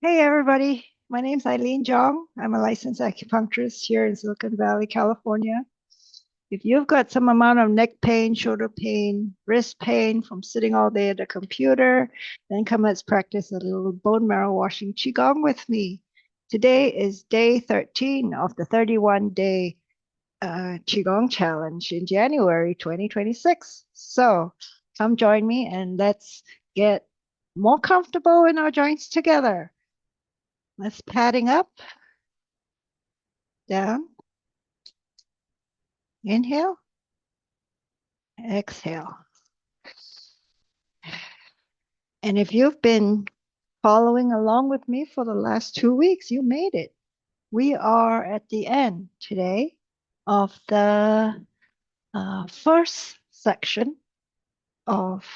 Hey everybody, my name's Eileen Jong. I'm a licensed acupuncturist here in Silicon Valley, California. If you've got some amount of neck pain, shoulder pain, wrist pain from sitting all day at a computer, then come let's practice a little bone marrow washing Qigong with me. Today is day 13 of the 31-day Qigong challenge in January 2026. So come join me and let's get more comfortable in our joints together. Let's padding up, down, inhale, exhale. And if you've been following along with me for the last 2 weeks, you made it. We are at the end today of the first section of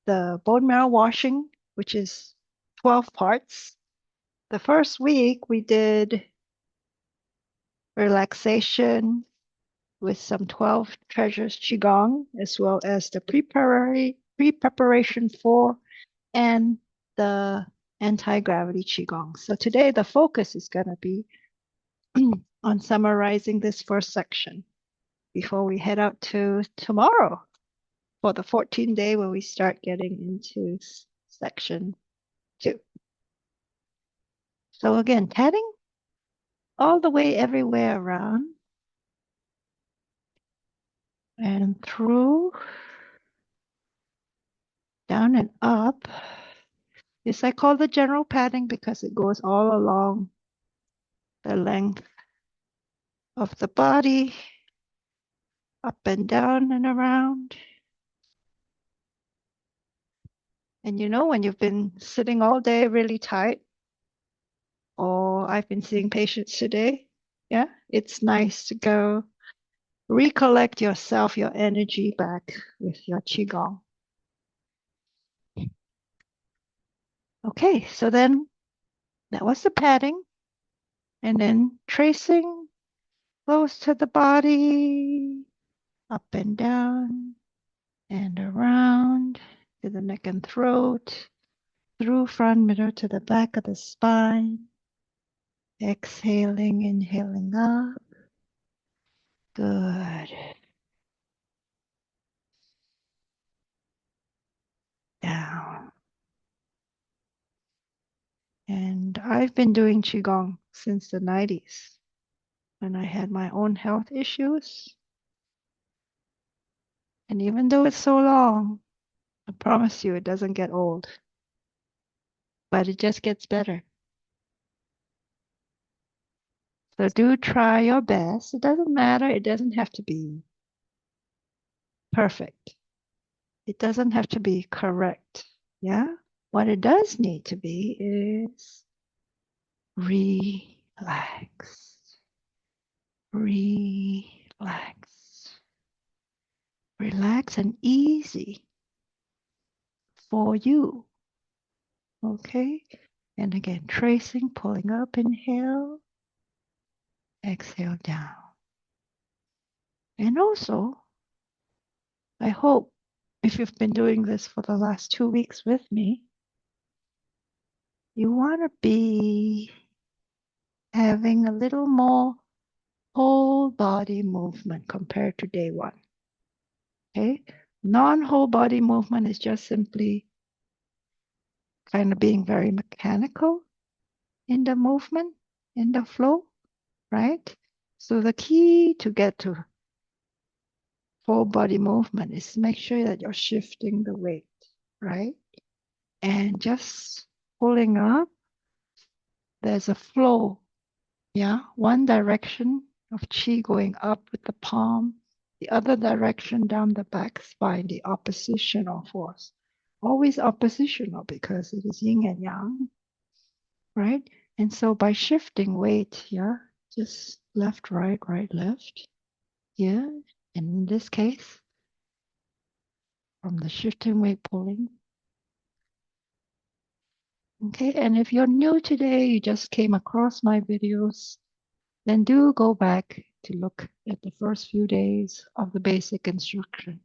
the bone marrow washing, which is 12 parts. The first week we did relaxation with some 12 treasures Qigong, as well as the pre-preparation for and the anti-gravity Qigong. So today the focus is going to be on summarizing this first section before we head out to tomorrow for the 14th day when we start getting into section 2. So again, padding all the way everywhere around and through, down and up. This I call the general padding because it goes all along the length of the body, up and down and around. And you know, when you've been sitting all day really tight, or I've been seeing patients today, yeah, it's nice to go recollect yourself, your energy back with your Qigong. Okay, so then that was the padding. And then tracing close to the body, up and down and around to the neck and throat, through front middle to the back of the spine. Exhaling, inhaling up. Good. Down. And I've been doing Qigong since the 90s when I had my own health issues. And even though it's so long, I promise you it doesn't get old. But it just gets better. So do try your best. It doesn't matter. It doesn't have to be perfect. It doesn't have to be correct. Yeah? What it does need to be is relax. Relax. Relax and easy for you. Okay? And again, tracing, pulling up, inhale, exhale down. And also, I hope if you've been doing this for the last 2 weeks with me, you want to be having a little more whole body movement compared to day 1. Okay? Non-whole body movement is just simply kind of being very mechanical in the movement, in the flow, right? So the key to get to whole body movement is make sure that you're shifting the weight, right? And just pulling up, there's a flow, yeah? One direction of qi going up with the palm, the other direction down the back spine, the oppositional force. Always oppositional because it is yin and yang, right? And so by shifting weight, yeah, just left, right, left, yeah. And in this case, from the shifting weight pulling. Okay, and if you're new today, you just came across my videos, then do go back to look at the first few days of the basic instruction.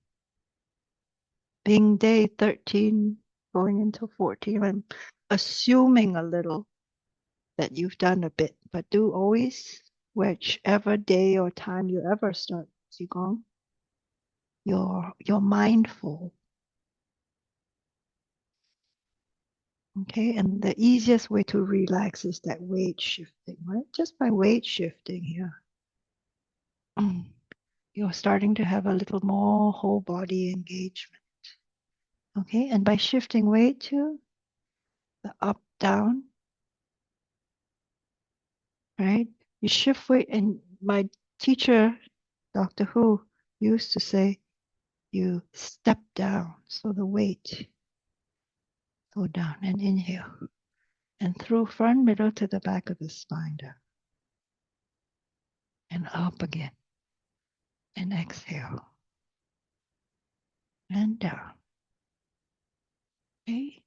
Being day 13, going into 14, I'm assuming a little that you've done a bit, but do always, whichever day or time you ever start Qigong, you're mindful. Okay, and the easiest way to relax is that weight shifting, right? Just by weight shifting here, you're starting to have a little more whole body engagement. Okay, and by shifting weight to the up, down, right? You shift weight, and my teacher, Dr. Who, used to say, you step down. So the weight go down and inhale. And through front, middle to the back of the spine down. And up again. And exhale. And down. Okay.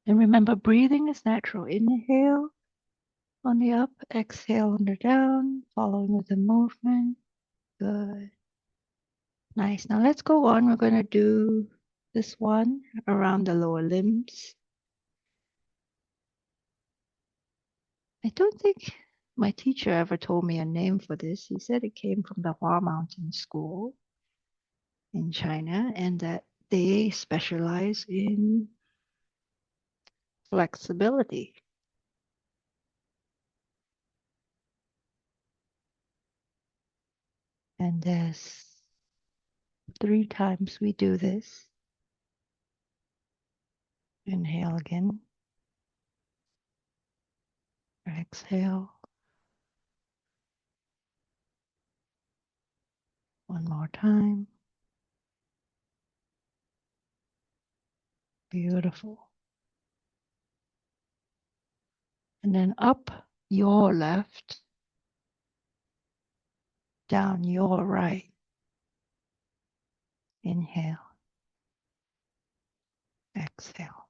And remember, breathing is natural. Inhale on the up, exhale on the down, following with the movement. Good. Nice. Now let's go on. We're going to do this one around the lower limbs. I don't think my teacher ever told me a name for this. He said it came from the Hua-Mountain school in China, and that they specialize in flexibility. And there's 3 times we do this. Inhale again. Exhale. One more time. Beautiful. And then up your left, down your right. Inhale. Exhale.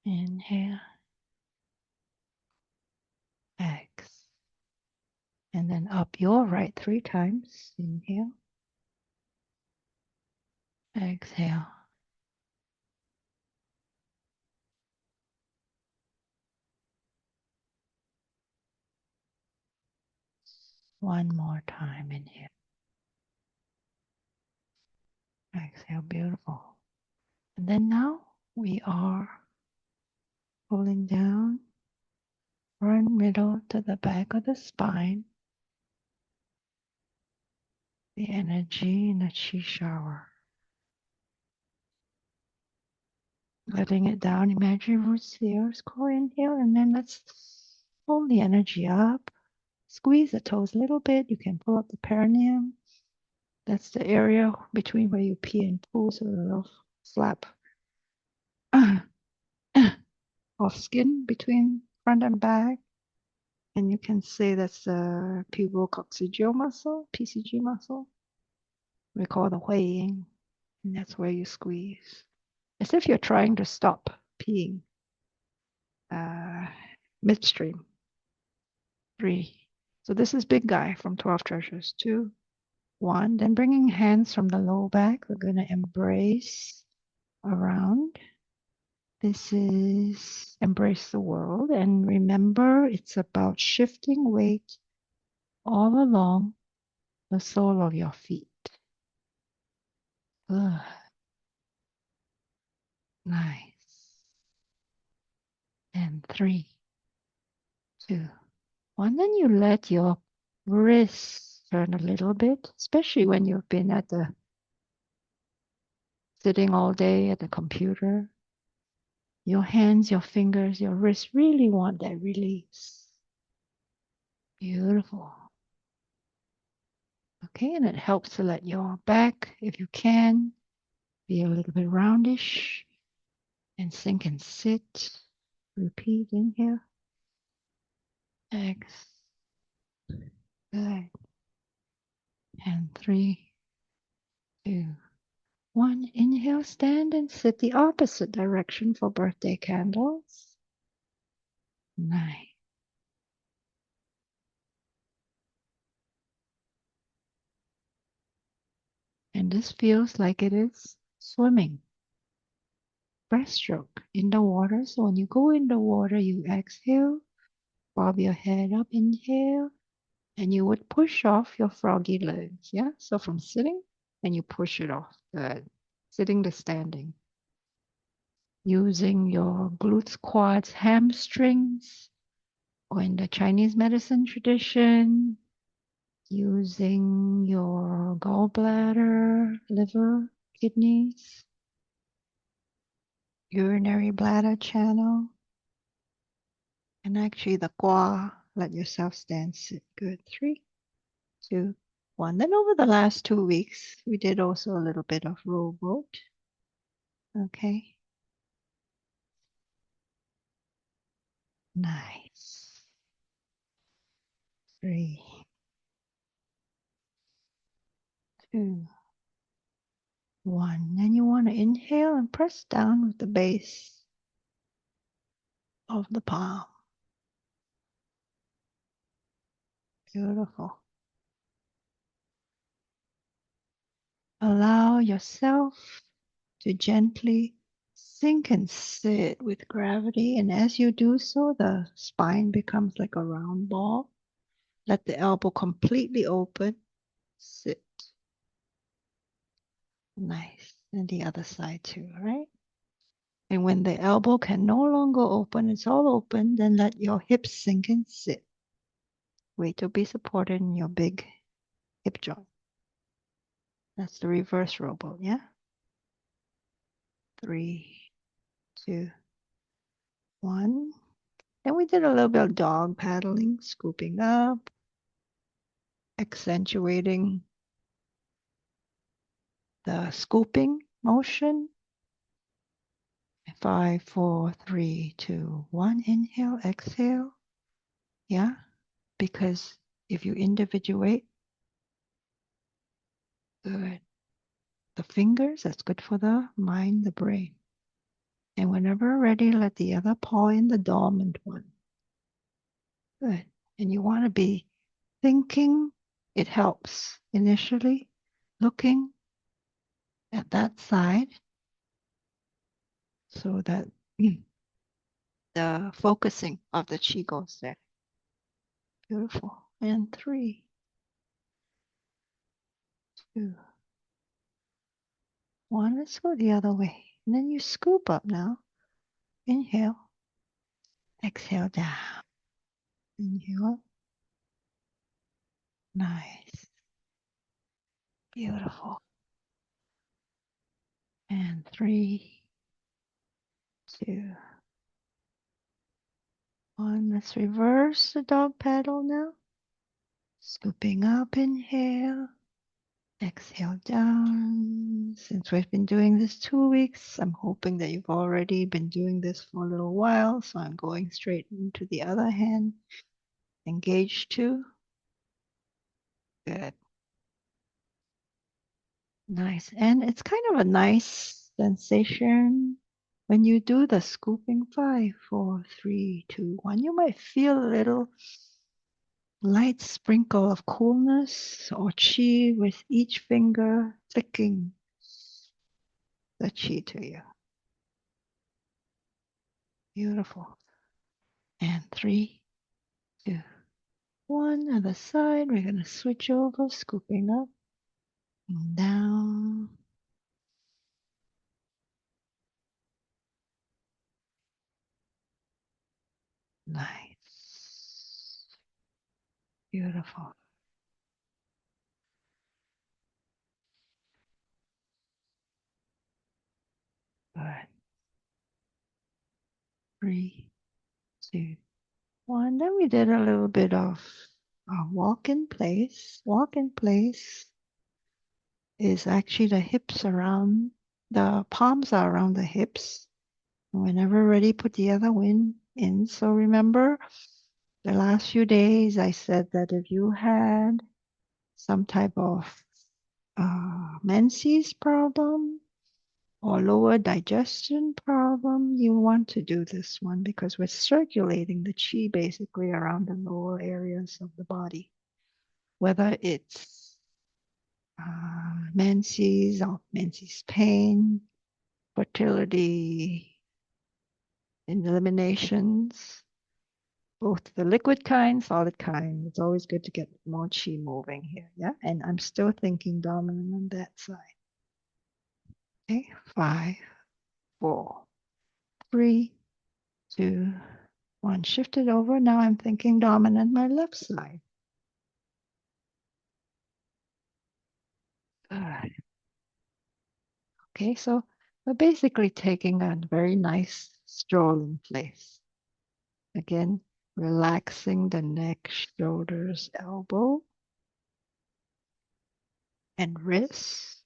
Inhale. X. And then up your right 3 times. Inhale. Exhale. One more time. Inhale. Exhale. Beautiful. And then now we are pulling down front, middle to the back of the spine. The energy in the chi shower. Letting it down. Imagine roots here. Core inhale, and then let's hold the energy up. Squeeze the toes a little bit. You can pull up the perineum. That's the area between where you pee and poo, so a little flap of skin between front and back. And you can say that's the pubococcygeal muscle, PCG muscle. We call the Hui Ying, and that's where you squeeze. As if you're trying to stop peeing midstream. 3. So this is big guy from 12 treasures. 2, 1. Then bringing hands from the low back, we're going to embrace around. This is embrace the world. And remember, it's about shifting weight all along the sole of your feet. Good. Nice. And 3, 2, 1. Then you let your wrists turn a little bit, especially when you've been at the sitting all day at the computer. Your hands, your fingers, your wrists really want that release. Beautiful. Okay, and it helps to let your back, if you can, be a little bit roundish. And sink and sit. Repeat, inhale. Exhale. Good. And 3, 2, 1. Inhale, stand and sit the opposite direction for birthday candles. 9. And this feels like it is swimming. breaststroke in the water. So when you go in the water, you exhale, bob your head up, inhale, and you would push off your froggy legs. Yeah. So from sitting, and you push it off. Good. Sitting to standing. Using your glutes, quads, hamstrings, or in the Chinese medicine tradition, using your gallbladder, liver, kidneys, urinary bladder channel, and actually the gua. Let yourself stand, sit. Good. 3, 2, 1. Then over the last 2 weeks, we did also a little bit of rowboat. Okay. Nice. 3, 2, 1. Then you want to inhale and press down with the base of the palm. Beautiful. Allow yourself to gently sink and sit with gravity. And as you do so, the spine becomes like a round ball. Let the elbow completely open. Sit. Nice. And the other side too, right? And when the elbow can no longer open, it's all open, then let your hips sink and sit. Weight to be supported in your big hip joint. That's the reverse rowboat, yeah? 3, 2, 1. And we did a little bit of dog paddling, scooping up, accentuating the scooping motion. 5, 4, 3, 2, 1. Inhale, exhale. Yeah, because if you individuate, good. The fingers, that's good for the mind, the brain. And whenever ready, let the other paw in the dormant one. Good. And you want to be thinking, it helps initially, looking at that side so that the focusing of the chi goes there. Beautiful. And 3, 2, 1. Let's go the other way. And then you scoop up now. Inhale. Exhale down. Inhale. Nice. Beautiful. And 3, 2, 1. Let's reverse the dog paddle now. Scooping up, inhale. Exhale down. Since we've been doing this 2 weeks, I'm hoping that you've already been doing this for a little while. So I'm going straight into the other hand. Engage 2. Good. Nice. And it's kind of a nice sensation when you do the scooping. 5, 4, 3, 2, 1. You might feel a little light sprinkle of coolness or chi with each finger flicking the chi to you. Beautiful. And 3, 2, 1. Other side. We're going to switch over, scooping up and down. Nice. Beautiful. Good. 3, 2, 1. Then we did a little bit of walk in place. Walk in place is actually the hips around, the palms are around the hips. Whenever ready, put the other one in. So remember, the last few days I said that if you had some type of menses problem or lower digestion problem, you want to do this one because we're circulating the chi basically around the lower areas of the body, whether it's menses or menses pain, fertility eliminations, both the liquid kind, solid kind. It's always good to get more chi moving here. Yeah. And I'm still thinking dominant on that side. Okay. 5, 4, 3, 2, 1. Shift it over. Now I'm thinking dominant my left side. Good. Okay, so we're basically taking a very nice stroll in place. Again, relaxing the neck, shoulders, elbow, and wrists,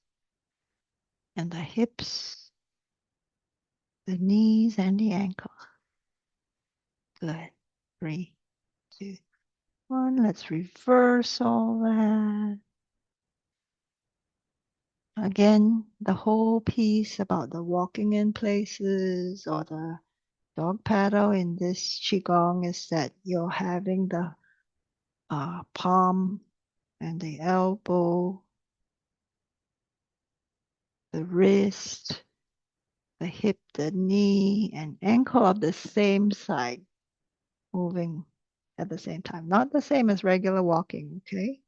and the hips, the knees, and the ankle. Good. 3, 2, 1. Let's reverse all that. Again, the whole piece about the walking in places or the dog paddle in this Qigong is that you're having the palm and the elbow, the wrist, the hip, the knee, and ankle of the same side moving at the same time. Not the same as regular walking, okay?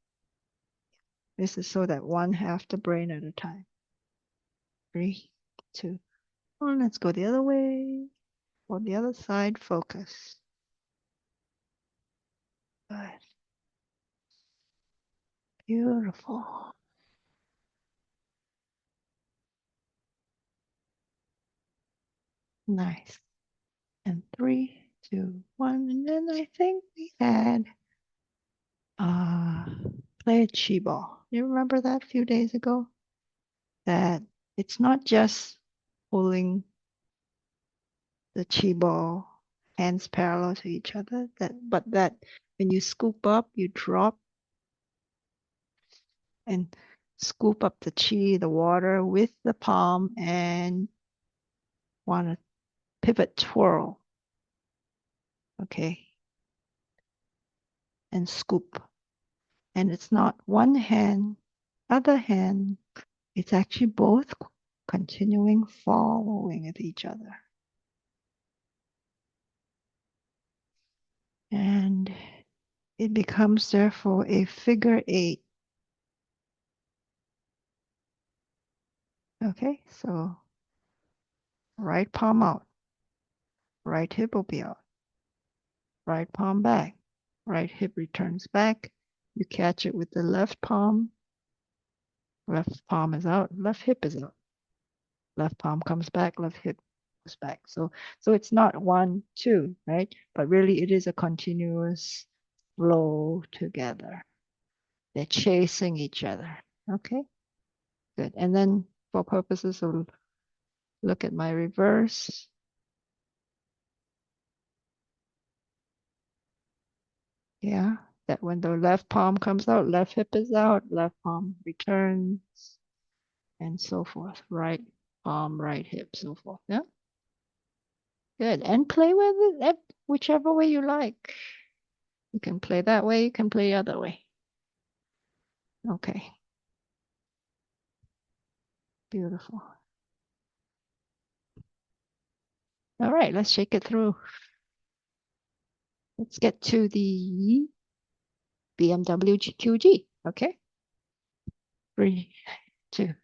This is so that one half the brain at a time. 3, 2, 1. Let's go the other way. On the other side, focus. Good. Beautiful. Nice. And 3, 2, 1. And then I think we had play a chi ball. You remember that a few days ago? That it's not just pulling the chi ball hands parallel to each other, but that when you scoop up, you drop and scoop up the chi, the water with the palm, and want to pivot twirl. Okay. And scoop. And it's not one hand, other hand. It's actually both continuing following at each other. And it becomes therefore a figure 8. Okay, so right palm out, right hip will be out, right palm back, right hip returns back. You catch it with the left palm is out, left hip is out. Left palm comes back, left hip goes back. So it's not 1, 2, right? But really it is a continuous flow together. They're chasing each other. Okay, good. And then for purposes of look at my reverse. Yeah, that when the left palm comes out, left hip is out, left palm returns, and so forth. Right palm, right hip, so forth. Yeah, good. And play with it whichever way you like. You can play that way, you can play the other way. Okay, beautiful. All right, let's shake it through. Let's get to the BMWQG. Okay, 3, 2,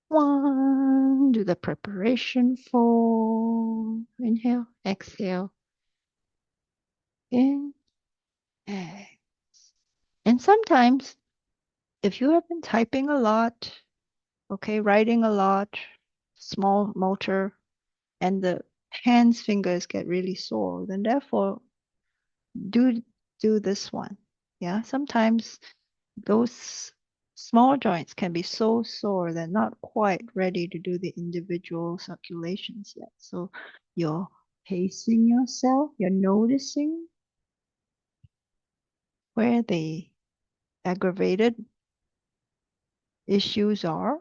1. Do the preparation for inhale, exhale, in, exhale. And sometimes, if you have been typing a lot, okay, writing a lot, small motor, and the hands fingers get really sore, then therefore do this one. Yeah, sometimes those small joints can be so sore they're not quite ready to do the individual circulations yet. So you're pacing yourself, you're noticing where the aggravated issues are.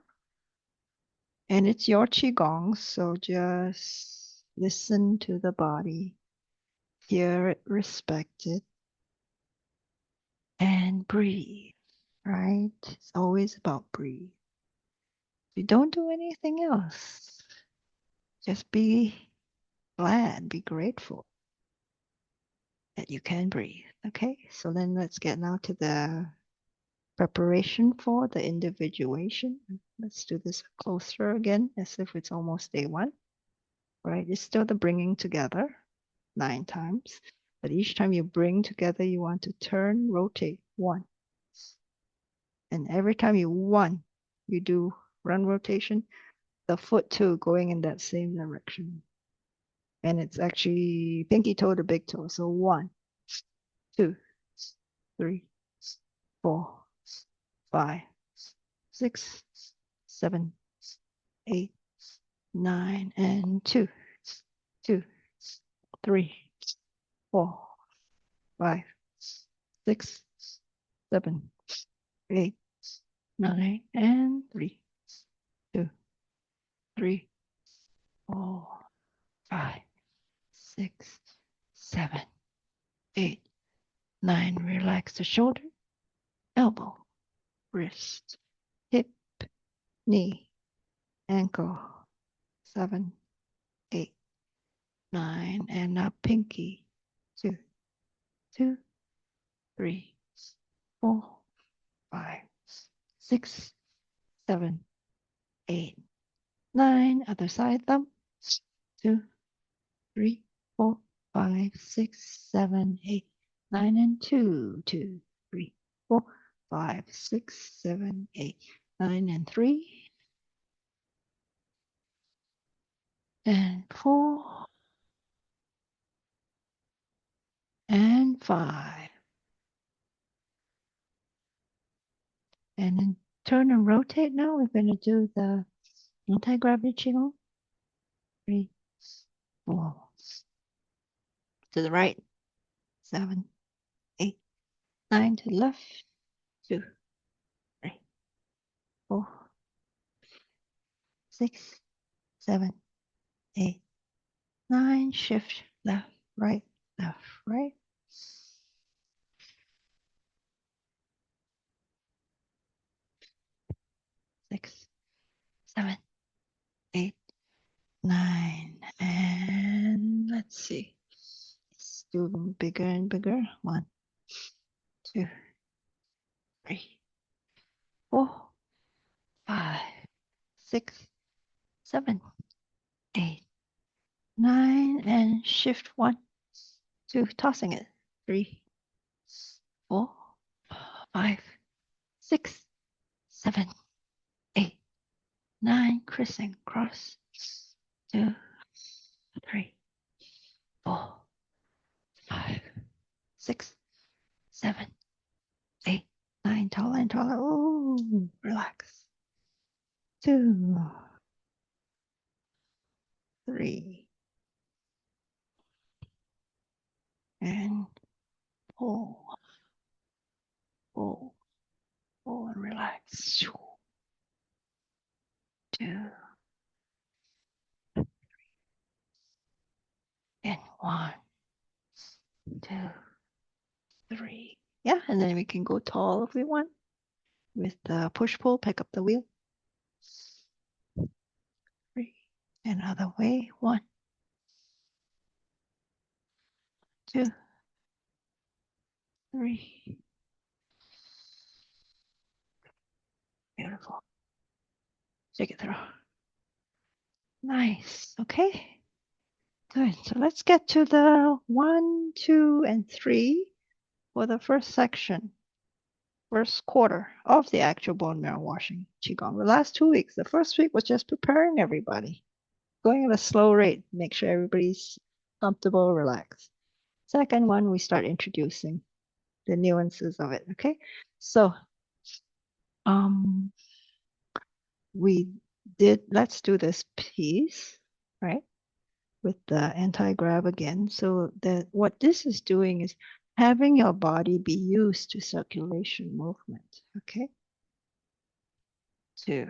And it's your Qigong, so just listen to the body, hear it, respect it, and breathe, right? It's always about breathe. You don't do anything else. Just be glad, be grateful that you can breathe. Okay, so then let's get now to the preparation for the individuation. Let's do this closer again, as if it's almost day one. Right, it's still the bringing together 9 times, but each time you bring together, you want to turn, rotate 1. And every time you do run rotation, the foot too going in that same direction. And it's actually pinky toe to big toe. So 1, 2, 3, 4, 5, 6, 7, 8, 9, and 2, 2, 3, 4, 5, 6, 7, 8, 9, and 3, 2, 3, 4, 5, 6, 7, 8, 9. Relax the shoulder, elbow, wrist, hip, knee, ankle. 7, 8, 9, and now pinky. 2, 2, 3, 4, 5, 6, 7, 8, 9. Other side thumb. 2, 3, 4, 5, 6, 7, 8, 9, and 2, 2, 3, 4, 5, 6, 7, 8, 9, and 3, and 4, and 5. And then turn and rotate now. We're going to do the anti-gravity Qigong. 3, 4. To the right. 7, 8, 9. To the left. 2, 3, 4, 6, 7, 8, 9. Shift left, right, left, right. 6, 7, 8, 9. And let's see. It's doing bigger and bigger. 1, 2, 3, 4, 5, 6, 7, 8, 9. And shift 1, 2, tossing it. 3, 4, 5, 6, 7, 8, 9. Crissing cross. 2, 3, 4, 5, 6, 7, 8, 9. Taller and taller. Ooh, relax. 2, 3, and 4, 4, 4, and relax. 2, and 1, 2, 3. Yeah, and then we can go tall if we want. With the push-pull, pick up the wheel. 3, and other way. 1, 2, 3. Beautiful. Take it through. Nice. Okay. Good. So let's get to the 1, 2, and 3 for the first section, first quarter of the actual bone marrow washing Qigong. The last 2 weeks, the first week was just preparing everybody, going at a slow rate, make sure everybody's comfortable, relaxed. Second one, we start introducing the nuances of it. Okay. So let's do this piece, right? With the anti-grav again. So that what this is doing is having your body be used to circulation movement, okay? To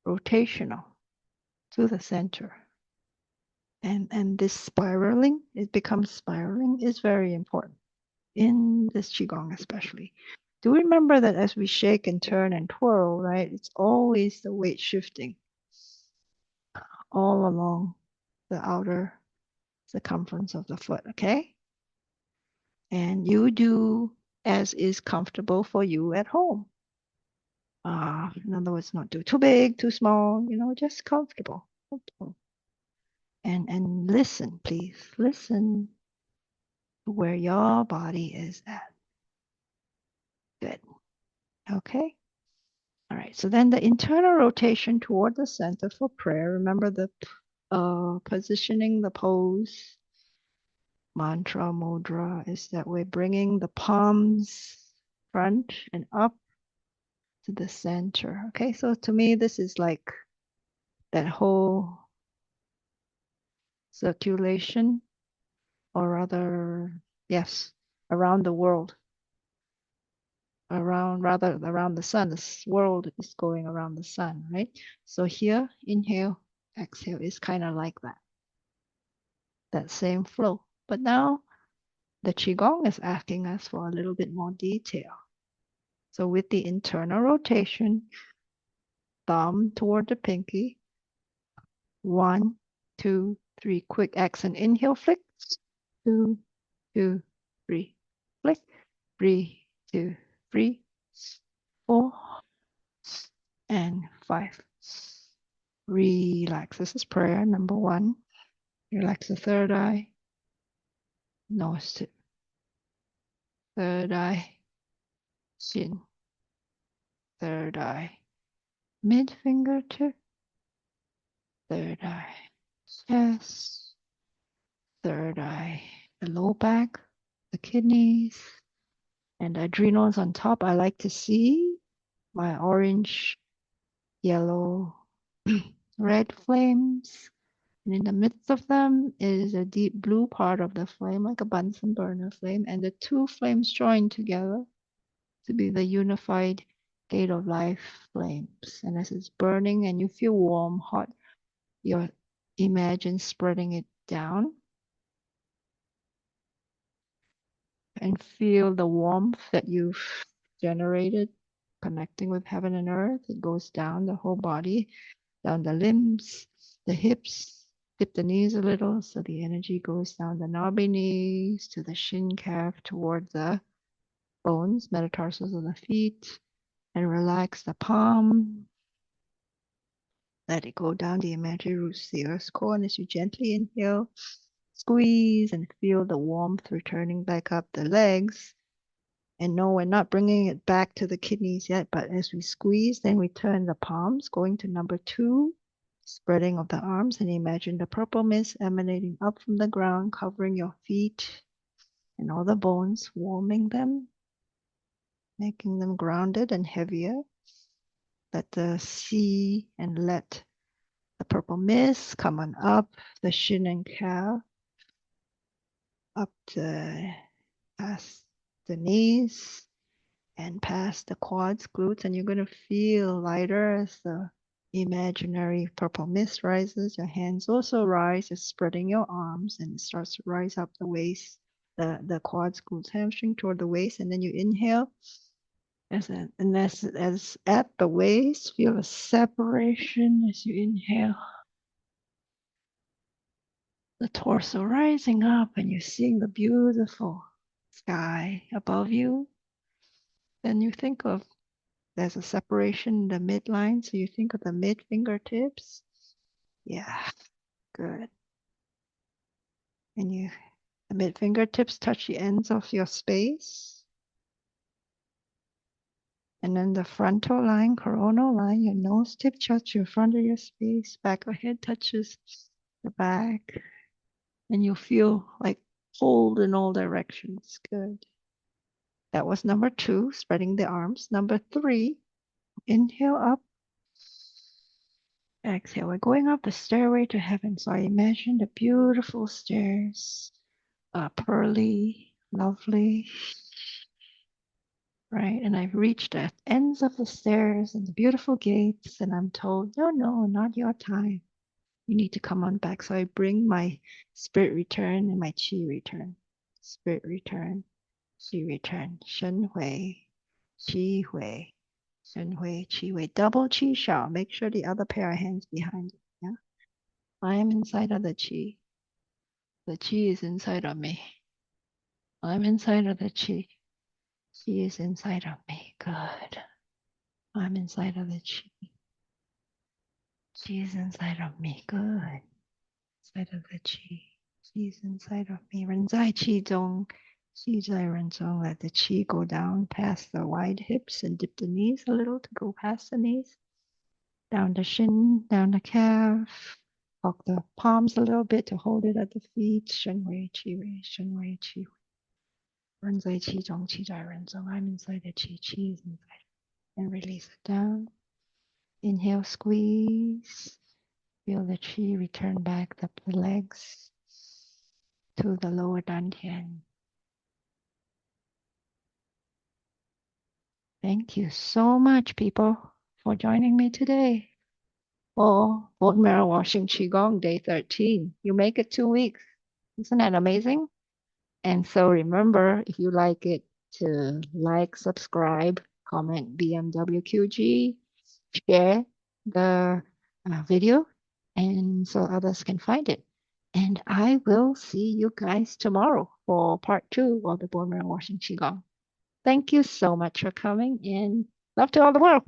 rotational to the center. And this spiraling, it becomes spiraling, is very important in this Qigong especially. Do remember that as we shake and turn and twirl, right? It's always the weight shifting all along the outer circumference of the foot, okay? And you do as is comfortable for you at home. In other words, not too big, too small, just comfortable. Comfortable. And listen, please. Listen to where your body is at. Good. Okay. All right. So then the internal rotation toward the center for prayer. Remember the positioning, the pose, mantra, mudra is that we're bringing the palms front and up to the center. Okay. So to me, this is like that whole circulation, or rather, yes, around the world. Around the sun. This world is going around the sun, right? So here, inhale, exhale is kind of like that same flow. But now the Qigong is asking us for a little bit more detail. So with the internal rotation, thumb toward the pinky, 1, 2, 3, quick accent inhale, flick, 2, 2, 3, flick, 3, 2, 3, 4, and 5. Relax. This is prayer number 1. Relax the third eye, nose tip, third eye, chin, third eye, mid fingertip, third eye, chest, third eye, the low back, the kidneys, and the adrenals on top. I like to see my orange, yellow, red flames. And in the midst of them is a deep blue part of the flame, like a Bunsen burner flame, and the two flames join together to be the unified gate of life flames. And as it's burning and you feel warm, hot, you imagine spreading it down and feel the warmth that you've generated, connecting with heaven and earth. It goes down the whole body, down the limbs, the hips, dip the knees a little so the energy goes down the knobby knees to the shin calf toward the bones, metatarsals of the feet, and relax the palm. Let it go down the imaginary roots to the earth's core, and as you gently inhale, squeeze and feel the warmth returning back up the legs. And no, we're not bringing it back to the kidneys yet, but as we squeeze, then we turn the palms, going to number 2, spreading of the arms, and imagine the purple mist emanating up from the ground, covering your feet and all the bones, warming them, making them grounded and heavier. Let the sea and let the purple mist come on up the shin and calf, up past the knees, and past the quads, glutes, and you're going to feel lighter as the imaginary purple mist rises. Your hands also rise, just spreading your arms, and it starts to rise up the waist, the quads, glutes, hamstring toward the waist, and then you inhale. As at the waist, feel a separation as you inhale. The torso rising up, and you're seeing the beautiful sky above you. Then you think of there's a separation in the midline, so you think of the mid fingertips. Yeah, good. And the mid fingertips touch the ends of your space. And then the frontal line, coronal line, your nose tip touches your front of your space, back of head touches the back. And you feel like pulled in all directions. Good. That was number 2, spreading the arms. Number 3, inhale up. Exhale. We're going up the stairway to heaven. So I imagine the beautiful stairs, pearly, lovely, right? And I've reached the ends of the stairs and the beautiful gates, and I'm told, no, not your time. You need to come on back. So I bring my spirit return and my chi return. Spirit return, chi return. Shen Hui, Qi Hui, Shen Hui, Qi Hui. Double Qi Shao. Make sure the other pair of hands behind you. Yeah. I am inside of the chi. The chi is inside of me. I'm inside of the chi. Chi is inside of me. Good. I'm inside of the chi. Chi is inside of me. Good. Inside of the chi. Chi is inside of me. 人在气中，气在人中. Let the chi go down past the wide hips and dip the knees a little to go past the knees. Down the shin, down the calf. Walk the palms a little bit to hold it at the feet. 身为气为，身为气为。人在气中，气在人中. I'm inside the chi. Chi is inside. And release it down. Inhale, squeeze. Feel the chi return back up the legs to the lower dantian. Thank you so much, people, for joining me today for bone marrow washing Qigong Day 13. You make it 2 weeks. Isn't that amazing? And so remember, if you like it, to like, subscribe, comment BMWQG, share the video, and so others can find it. And I will see you guys tomorrow for part 2 of the bone marrow washing Qigong. Thank you so much for coming, and love to all the world.